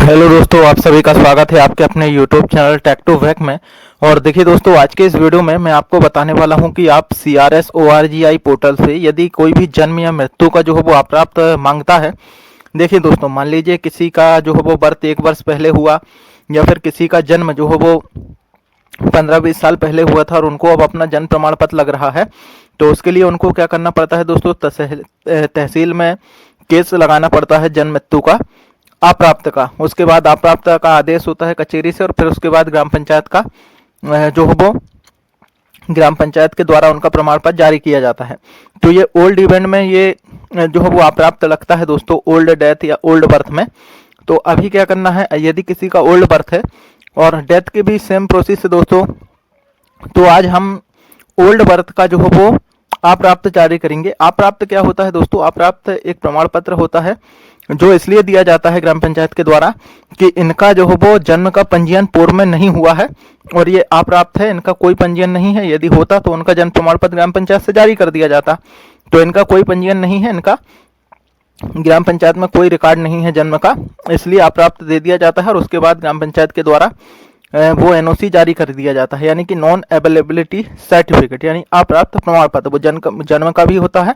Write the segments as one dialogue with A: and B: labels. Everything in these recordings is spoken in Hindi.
A: हेलो दोस्तों, आप सभी का स्वागत है आपके अपने यूट्यूब चैनल टेक टू वैक में। और देखिए दोस्तों, आज के इस वीडियो में मैं आपको बताने वाला हूं कि आप CRS ORGI पोर्टल से यदि कोई भी जन्म या मृत्यु का जो है वो अप्राप्त मांगता है। देखिए दोस्तों, मान लीजिए किसी का जो है वो बर्थ 1 वर्ष पहले हुआ या फिर किसी का जन्म जो है वो 15-20 साल पहले हुआ था और उनको अब अपना जन्म प्रमाण पत्र लग रहा है, तो उसके लिए उनको क्या करना पड़ता है दोस्तों, तहसील में केस लगाना पड़ता है जन्म मृत्यु का अप्राप्त का। उसके बाद अप्राप्त का आदेश होता है कचहरी से और फिर उसके बाद ग्राम पंचायत का जो है वो ग्राम पंचायत के द्वारा उनका प्रमाण पत्र जारी किया जाता है। तो ये ओल्ड इवेंट में ये जो है वो अप्राप्त लगता है दोस्तों, ओल्ड डेथ या ओल्ड बर्थ में। तो अभी क्या करना है, यदि किसी का ओल्ड बर्थ है और डेथ के भी सेम प्रोसेस है दोस्तों, तो आज हम ओल्ड बर्थ का जो है वो अप्राप्त जारी करेंगे। अप्राप्त क्या होता है दोस्तों? अप्राप्त एक प्रमाण पत्र होता है जो इसलिए दिया जाता है ग्राम पंचायत के द्वारा कि इनका जो है वो जन्म का पंजीयन पूर्व में नहीं हुआ है और ये अप्राप्त है, इनका कोई पंजीयन नहीं है। यदि होता तो उनका जन्म प्रमाण पत्र ग्राम पंचायत से जारी कर दिया जाता, तो इनका कोई पंजीयन नहीं है, इनका ग्राम पंचायत में कोई रिकॉर्ड नहीं है जन्म का, इसलिए अप्राप्त दे दिया जाता है। और उसके बाद ग्राम पंचायत के द्वारा वो NOC जारी कर दिया जाता है, यानी कि नॉन अवेलेबिलिटी सर्टिफिकेट, यानी अप्राप्त प्रमाण पत्र। वो जन्म का भी होता है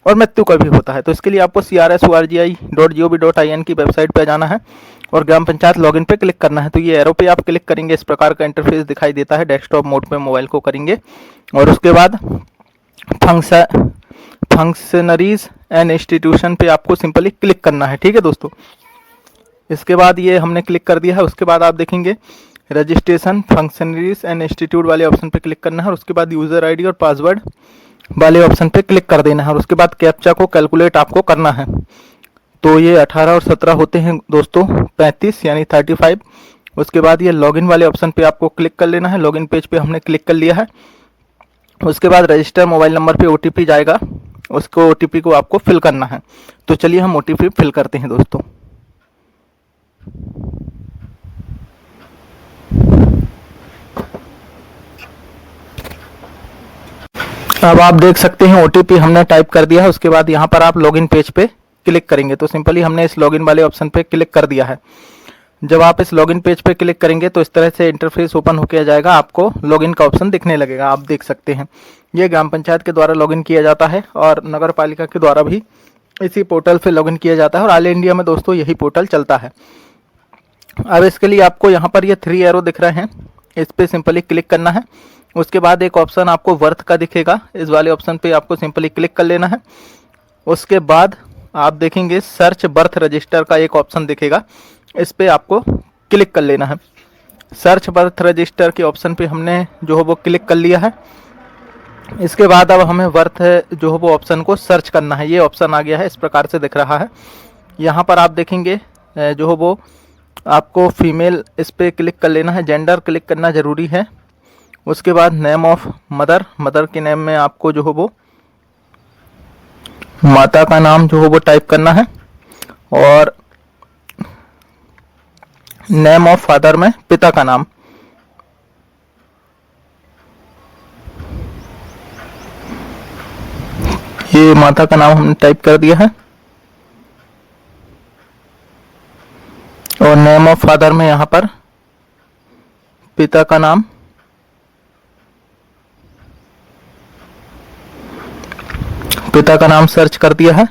A: और मृत्यु का भी होता है। तो इसके लिए आपको CRSORGI.gov.in की वेबसाइट पर जाना है और ग्राम पंचायत लॉगिन पे क्लिक करना है। तो ये एरो पे आप क्लिक करेंगे, इस प्रकार का इंटरफेस दिखाई देता है। डेस्कटॉप मोड पे मोबाइल को करेंगे और उसके बाद फंक्शनरीज एंड इंस्टीट्यूशन पे आपको सिंपली क्लिक करना है। ठीक है दोस्तों, इसके बाद ये हमने क्लिक कर दिया है। उसके बाद आप देखेंगे रजिस्ट्रेशन फंक्शनरीज एंड इंस्टीट्यूट वाले ऑप्शन पे क्लिक करना है और उसके बाद यूजर ID और पासवर्ड वाले ऑप्शन पे क्लिक कर देना है और उसके बाद कैप्चा को कैलकुलेट आपको करना है। तो ये 18 और 17 होते हैं दोस्तों 35 यानी 35। उसके बाद ये लॉगिन वाले ऑप्शन पे आपको क्लिक कर लेना है। लॉगिन पेज पे हमने क्लिक कर लिया है। उसके बाद रजिस्टर मोबाइल नंबर पे OTP जाएगा, उसको OTP को आपको फिल करना है। तो चलिए हम OTP फिल करते हैं दोस्तों। अब आप देख सकते हैं OTP हमने टाइप कर दिया है। उसके बाद यहाँ पर आप लॉगिन पेज पे क्लिक करेंगे, तो सिंपली हमने इस लॉगिन वाले ऑप्शन पे क्लिक कर दिया है। जब आप इस लॉगिन पेज पे क्लिक करेंगे तो इस तरह से इंटरफेस ओपन होकर आ जाएगा, आपको लॉगिन का ऑप्शन दिखने लगेगा। आप देख सकते हैं ये ग्राम पंचायत के द्वारा लॉगिन किया जाता है और नगर पालिका के द्वारा भी इसी पोर्टल से लॉगिन किया जाता है और ऑल इंडिया में दोस्तों यही पोर्टल चलता है। अब इसके लिए आपको यहाँ पर ये 3 एरो दिख रहे हैं, इस पर सिंपली क्लिक करना है। उसके बाद एक ऑप्शन आपको वर्थ का दिखेगा, इस वाले ऑप्शन पे आपको सिंपली क्लिक कर लेना है। उसके बाद आप देखेंगे सर्च बर्थ रजिस्टर का एक ऑप्शन दिखेगा, इस पे आपको क्लिक कर लेना है। सर्च बर्थ रजिस्टर के ऑप्शन पे हमने जो है वो क्लिक कर लिया है। इसके बाद अब हमें बर्थ जो है वो ऑप्शन को सर्च करना है। ये ऑप्शन आ गया है, इस प्रकार से दिख रहा है। यहाँ पर आप देखेंगे जो है वो आपको फीमेल, इस पर क्लिक कर लेना है। जेंडर क्लिक करना ज़रूरी है। उसके बाद नेम ऑफ मदर, मदर के नेम में आपको जो है वो माता का नाम जो है वो टाइप करना है और नेम ऑफ फादर में पिता का नाम। ये माता का नाम हमने टाइप कर दिया है और नेम ऑफ फादर में यहाँ पर पिता का नाम। पिता का नाम सर्च कर दिया है।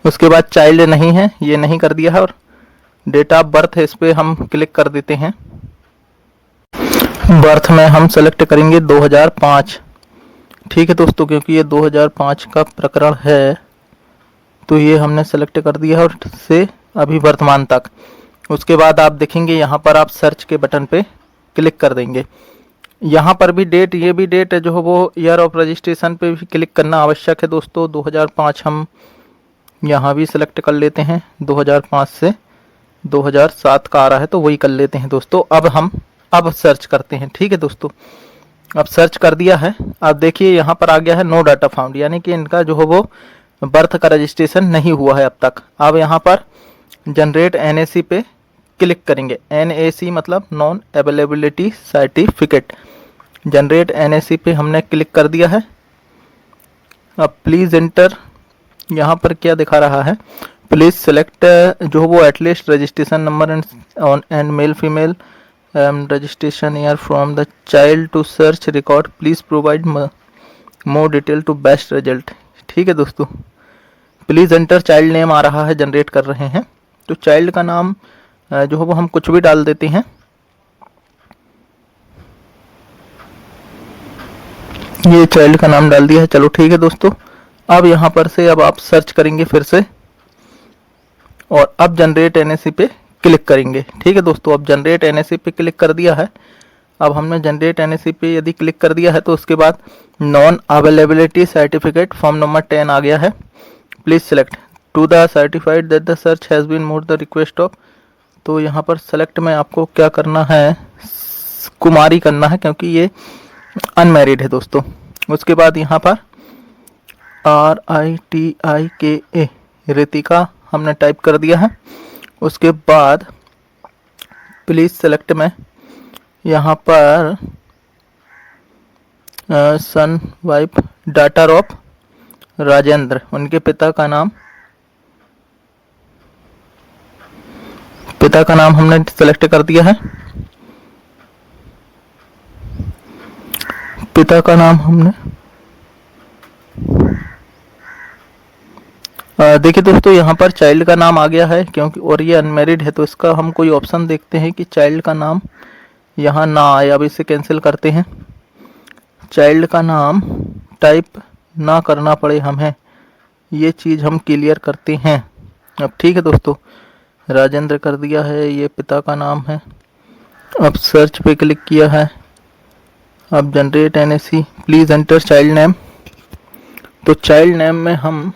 A: उसके बाद चाइल्ड नहीं है, ये नहीं कर दिया है और डेट ऑफ बर्थ है, इस पर हम क्लिक कर देते हैं। बर्थ में हम सेलेक्ट करेंगे 2005। ठीक है दोस्तों, क्योंकि ये 2005 का प्रकरण है तो ये हमने सेलेक्ट कर दिया है और से अभी वर्तमान तक। उसके बाद आप देखेंगे यहाँ पर आप सर्च के बटन पे क्लिक कर देंगे। यहाँ पर भी डेट, ये भी डेट है जो है वो ईयर ऑफ रजिस्ट्रेशन पे भी क्लिक करना आवश्यक है दोस्तों। 2005 हम यहाँ भी सिलेक्ट कर लेते हैं, 2005 से 2007 का आ रहा है तो वही कर लेते हैं दोस्तों। अब सर्च करते हैं। ठीक है दोस्तों, अब सर्च कर दिया है। अब देखिए यहाँ पर आ गया है नो डाटा फाउंड, यानी कि इनका जो है वो बर्थ का रजिस्ट्रेशन नहीं हुआ है अब तक। अब यहाँ पर जनरेट NAC पे क्लिक करेंगे। NAC मतलब non availability certificate. Generate NAC पे हमने क्लिक कर दिया है। अब प्लीज़ एंटर, यहाँ पर क्या दिखा रहा है, प्लीज़ सेलेक्ट जो वो at least registration number and male female registration year from the child to search record, please provide more detail to best result. ठीक है दोस्तों, प्लीज़ एंटर चाइल्ड नेम आ रहा है, जनरेट कर रहे हैं। तो चाइल्ड का नाम जो है वो हम कुछ भी डाल देते हैं। ये चाइल्ड का नाम डाल दिया है, चलो ठीक है दोस्तों। अब यहाँ पर से अब आप सर्च करेंगे फिर से और अब जनरेट एनएसी पे क्लिक करेंगे। ठीक है दोस्तों, अब जनरेट एनएसी पे क्लिक कर दिया है। अब हमने जनरेट एनएसी पे यदि क्लिक कर दिया है तो उसके बाद non availability certificate form number 10 आ गया है। Please select to the certified that the search has been more the request of. तो यहाँ पर सेलेक्ट में आपको क्या करना है, कुमारी करना है, क्योंकि ये अनमैरिड है दोस्तों। उसके बाद यहाँ पर RITIKA रितिका हमने टाइप कर दिया है। उसके बाद प्लीज़ सेलेक्ट में यहाँ पर सन वाइफ डॉटर ऑफ राजेंद्र, उनके पिता का नाम हमने सेलेक्ट कर दिया है। पिता का नाम हमने देखिए दोस्तों, यहाँ पर चाइल्ड का नाम आ गया है क्योंकि और ये अनमैरिड है, तो इसका हम कोई ऑप्शन देखते हैं कि चाइल्ड का नाम यहाँ ना आए। अब इसे कैंसिल करते हैं, चाइल्ड का नाम टाइप ना करना पड़े हमें, ये चीज़ हम क्लियर करते हैं। अब ठीक है दोस्तों, राजेंद्र कर दिया है, ये पिता का नाम है। अब सर्च पे क्लिक किया है। अब generate NAC, please enter child name. तो चाइल्ड नेम में हम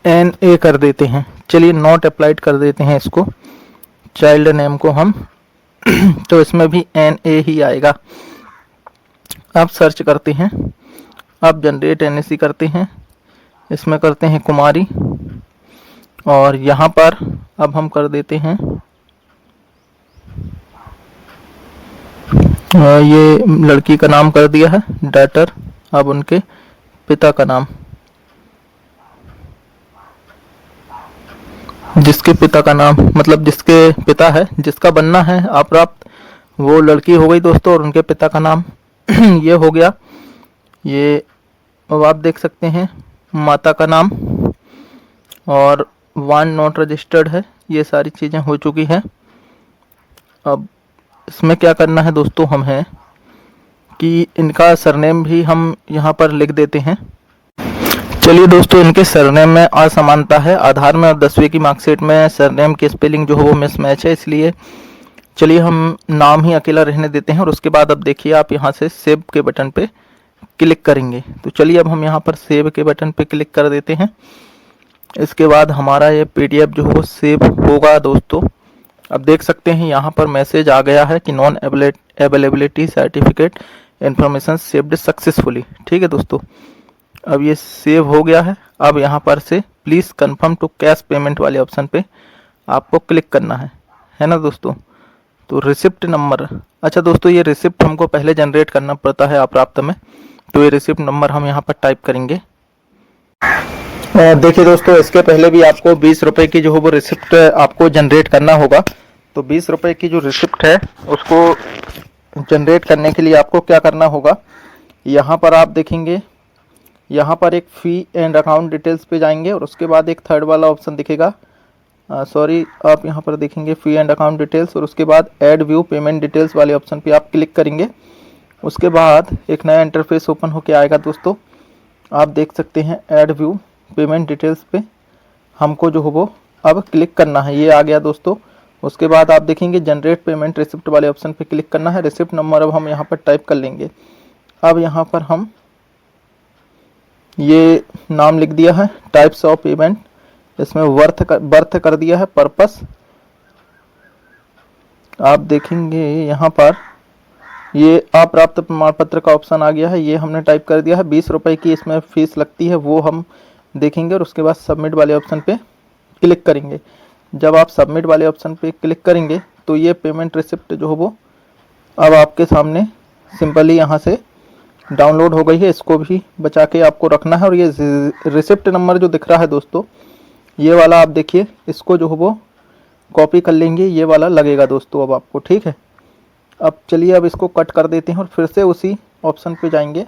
A: NA कर देते हैं। चलिए नॉट अप्लाइड कर देते हैं इसको, चाइल्ड नेम को हम तो इसमें भी NA ही आएगा। अब सर्च करते हैं, अब जनरेट एनएसी करते हैं, इसमें करते हैं कुमारी और यहाँ पर अब हम कर देते हैं ये लड़की का नाम कर दिया है डॉटर। अब उनके पिता का नाम, जिसके पिता का नाम मतलब जिसके पिता है, जिसका बनना है अप्राप्त, वो लड़की हो गई दोस्तों और उनके पिता का नाम ये हो गया। ये अब आप देख सकते हैं माता का नाम और वन नॉट रजिस्टर्ड है, ये सारी चीज़ें हो चुकी हैं। अब इसमें क्या करना है दोस्तों हमें कि इनका सरनेम भी हम यहाँ पर लिख देते हैं। चलिए दोस्तों, इनके सरनेम में असमानता है, आधार में और 10वीं की मार्कशीट में सरनेम की स्पेलिंग जो है वो मिसमैच है, इसलिए चलिए हम नाम ही अकेला रहने देते हैं। और उसके बाद अब देखिए आप यहाँ से सेव के बटन पे क्लिक करेंगे। तो चलिए अब हम यहाँ पर सेव के बटन पे क्लिक कर देते हैं। इसके बाद हमारा ये PDF जो है वो सेव होगा दोस्तों। अब देख सकते हैं यहाँ पर मैसेज आ गया है कि non availability certificate information saved successfully. ठीक है दोस्तों, अब ये सेव हो गया है। अब यहाँ पर से please confirm to cash payment वाले ऑप्शन पे आपको क्लिक करना है ना दोस्तों। तो रिसिप्ट नंबर, अच्छा दोस्तों ये रिसिप्ट हमको पहले जनरेट करना पड़ता है अप्राप्त में, तो ये रिसिप्ट नंबर हम यहाँ पर टाइप करेंगे। देखिए दोस्तों, इसके पहले भी आपको 20 रुपये की जो है वो रिसिप्ट आपको जनरेट करना होगा। तो 20 रुपये की जो रिसिप्ट है उसको जनरेट करने के लिए आपको क्या करना होगा, यहाँ पर आप देखेंगे यहाँ पर एक फ़ी एंड अकाउंट डिटेल्स पे जाएंगे और उसके बाद एक थर्ड वाला ऑप्शन दिखेगा, आप यहाँ पर देखेंगे फ़ी एंड अकाउंट डिटेल्स और उसके बाद ऐड व्यू पेमेंट डिटेल्स वाले ऑप्शन पे आप क्लिक करेंगे। उसके बाद एक नया इंटरफेस ओपन होके आएगा दोस्तों। आप देख सकते हैं ऐड व्यू पेमेंट डिटेल्स पे हमको जो हो वो अब क्लिक करना है, ये आ गया दोस्तों। उसके बाद आप देखेंगे जनरेट पेमेंट रिसिप्ट वाले ऑप्शन पे क्लिक करना है। रिसिप्ट नंबर अब हम यहाँ पर टाइप कर लेंगे। अब यहाँ पर हम ये नाम लिख दिया है, टाइप्स ऑफ पेमेंट, इसमें बर्थ कर दिया है, पर्पस आप देखेंगे यहाँ पर ये अप्राप्त प्रमाण पत्र का ऑप्शन आ गया है, ये हमने टाइप कर दिया है। 20 रुपये की इसमें फीस लगती है, वो हम देखेंगे और उसके बाद सबमिट वाले ऑप्शन पे क्लिक करेंगे। जब आप सबमिट वाले ऑप्शन पे क्लिक करेंगे तो ये पेमेंट रिसिप्ट जो हो वो अब आपके सामने सिंपली यहाँ से डाउनलोड हो गई है। इसको भी बचा के आपको रखना है और ये रिसिप्ट नंबर जो दिख रहा है दोस्तों, ये वाला आप देखिए, इसको जो है वो कॉपी कर लेंगे, ये वाला लगेगा दोस्तों अब आपको, ठीक है। अब चलिए अब इसको कट कर देते हैं और फिर से उसी ऑप्शन पे जाएंगे,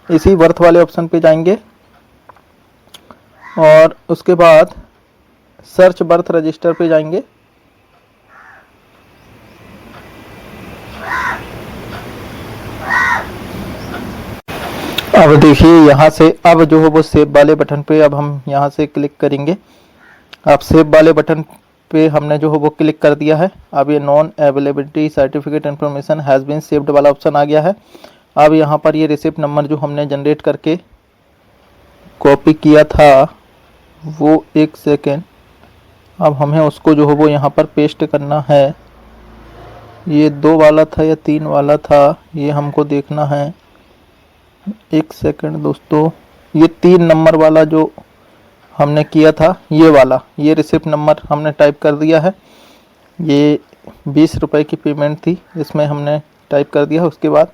A: इसी बर्थ वाले ऑप्शन पे जाएंगे और उसके बाद सर्च बर्थ रजिस्टर पे जाएंगे। अब देखिए यहाँ से अब जो है वो सेव वाले बटन पे अब हम यहाँ से क्लिक करेंगे। अब सेव वाले बटन पे हमने जो है वो क्लिक कर दिया है। अब ये non availability certificate information has been saved वाला ऑप्शन आ गया है। अब यहाँ पर ये रिसिप्ट नंबर जो हमने जनरेट करके कॉपी किया था वो, एक सेकेंड, अब हमें उसको जो है वो यहाँ पर पेस्ट करना है। ये 2 वाला था या 3 वाला था, ये हमको देखना है। एक सेकेंड दोस्तों, ये 3 नंबर वाला जो हमने किया था, ये वाला, ये रिसिप्ट नंबर हमने टाइप कर दिया है। ये 20 रुपये की पेमेंट थी, इसमें हमने टाइप कर दिया है। उसके बाद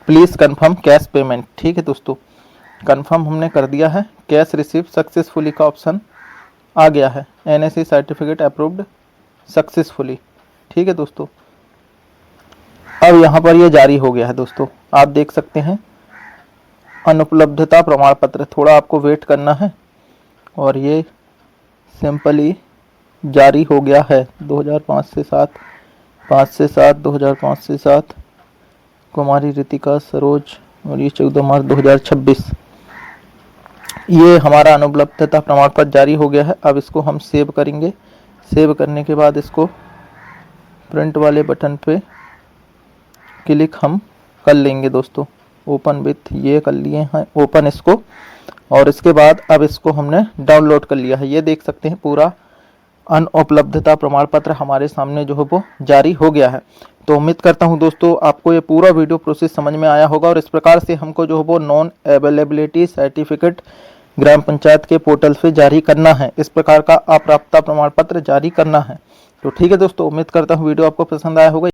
A: प्लीज़ कंफर्म कैश पेमेंट, ठीक है दोस्तों, कंफर्म हमने कर दिया है। कैश रिसीव सक्सेसफुली का ऑप्शन आ गया है। NSE सर्टिफिकेट अप्रूव्ड सक्सेसफुली, ठीक है दोस्तों। अब यहाँ पर ये जारी हो गया है दोस्तों, आप देख सकते हैं। अनुपलब्धता प्रमाण पत्र, थोड़ा आपको वेट करना है और ये सिंपली जारी हो गया है। 2005 से 7, 5 से 7, 2005 से 7, कुमारी रितिका सरोज, और ये 14 मार्च 2026। ये हमारा अनुपलब्धता प्रमाण पत्र जारी हो गया है। अब इसको हम सेव करेंगे। सेव करने के बाद इसको प्रिंट वाले बटन पे क्लिक हम कर लेंगे दोस्तों। ओपन विथ, ये कर लिए हैं ओपन इसको, और इसके बाद अब इसको हमने डाउनलोड कर लिया है। ये देख सकते हैं पूरा अनुपलब्धता प्रमाण पत्र हमारे सामने जो है वो जारी हो गया है। तो उम्मीद करता हूं दोस्तों आपको ये पूरा वीडियो प्रोसेस समझ में आया होगा, और इस प्रकार से हमको जो है वो नॉन अवेलेबिलिटी सर्टिफिकेट ग्राम पंचायत के पोर्टल से जारी करना है। इस प्रकार का अप्राप्यता प्रमाण पत्र जारी करना है। तो ठीक है दोस्तों, उम्मीद करता हूँ वीडियो आपको पसंद आया होगा।